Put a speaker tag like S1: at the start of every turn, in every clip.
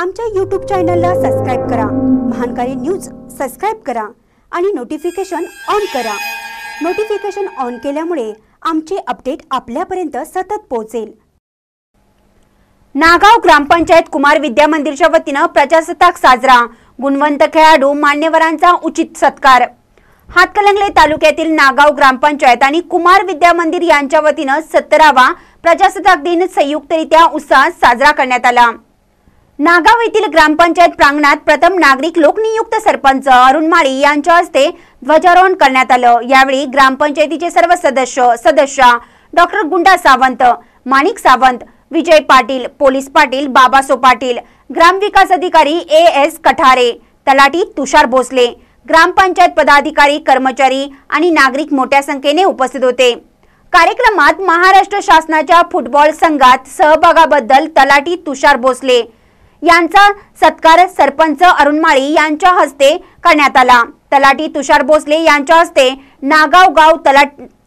S1: आमच्या YouTube चॅनलला subscribe करा। महानकारी न्यूज सबस्क्राइब करा आणि नोटिफिकेशन ऑन करा। नोटिफिकेशन ऑन केल्यामुळे आमचे अपडेट आपल्यापर्यंत सतत पोहोचेल। नागाव ग्रामपंचायत कुमार विद्या मंदिरच्या वतीने प्रजासत्ताक साजरा, गुणवंत खेळाडू मान्यवरांचा उचित सत्कार। हातकणंगले तालुक्यातील नागाव ग्रामपंचायत आणि कुमार विद्या मंदिर यांच्या वतीने 17वा प्रजासत्ताक दिन संयुक्तरित्या उत्साहात साजरा करण्यात आला। नागाव येथील ग्रामपंचायत प्रांगणात प्रथम नागरिक लोकनियुक्त सरपंच अरुण माळी यांच्या हस्ते ध्वजारोहण करण्यात आलं। यावेळी ग्रामपंचायतीचे सर्व सदस्य डॉक्टर गुंडा सावंत, माणिक सावंत, विजय पाटील, पोलीस पाटील बाबासो पाटील, ग्रामविकास अधिकारी AS कठारे, तलाठी तुषार भोसले, ग्रामपंचायत पदाधिकारी, कर्मचारी आणि नागरिक मोठ्या संख्येने उपस्थित होते। कार्यक्रमात महाराष्ट्र शासनाच्या फुटबॉल संघात सहभागाबद्दल तलाठी तुषार भोसले यांचा सत्कार सरपंच अरुण माळी यांच्या हस्ते करण्यात आला। तलाठी तुषार भोसले यांच्या हस्ते नागाव गाव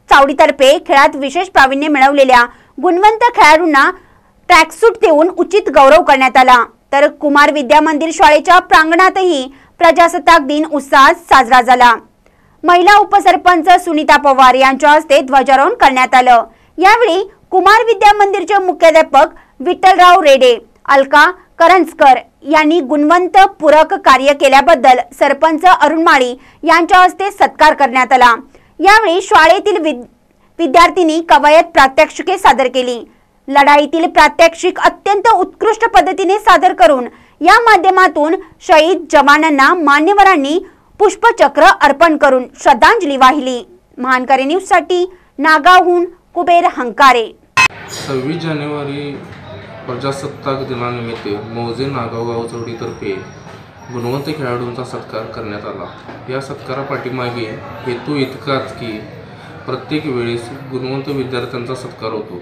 S1: चावडीतर्फे खेळात विशेष प्रावीण्य मिळवलेल्या गुणवंत खेळाडूंना ट्रॅकसूट देऊन उचित गौरव करण्यात आला। तर कुमार विद्या मंदिर शाळेच्या प्रांगणातही प्रजासत्ताक दिन उत्साहात साजरा झाला। महिला उपसरपंच सुनीता पवार यांच्या हस्ते ध्वजारोहण करण्यात आलं। यावेळी कुमार विद्या मंदिरचे मुख्याध्यापक विठ्ठलराव रेडे, अलका करंजकर यांनी गुणवंत पूरक कार्य केल्याबद्दल सरपंच अरुण माळी यांच्या हस्ते सत्कार करण्यात आला। यावेळी शाळेतील विद्यार्थ्यांनी कवायत प्रात्यक्षिके सादर केली। लढाईतील प्रात्यक्षिक अत्यंत उत्कृष्ट पद्धतीने सादर करून या माध्यमातून शहीद जवानांना मान्यवरांनी पुष्पचक्र अर्पण करून श्रद्धांजली वाहिली। महानकारी न्यूज साठी नागावहून कुबेर हंकारे।
S2: 26 जानेवारी प्रजासत्ताक दिनानिमित्त मौजे नागाव गावचौडीतर्फे गुणवंत खेळाडूंचा सत्कार करण्यात आला। या सत्कारापाठीमागे हेतू इतकाच की प्रत्येक वेळेस गुणवंत विद्यार्थ्यांचा सत्कार होतो,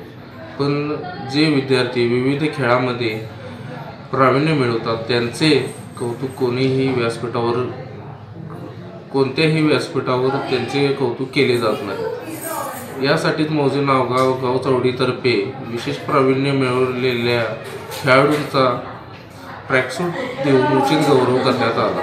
S2: पण जे विद्यार्थी विविध खेळामध्ये प्रावीण्य मिळवतात त्यांचे कौतुक कोणत्याही व्यासपीठावर त्यांचे कौतुक केले जात नाही। यासाठीच मौजे नागाव गावचौडीतर्फे विशेष प्रावीण्य मिळवलेल्या खेळाडूंचा ट्रॅकसूट देऊन उचित गौरव करण्यात आला।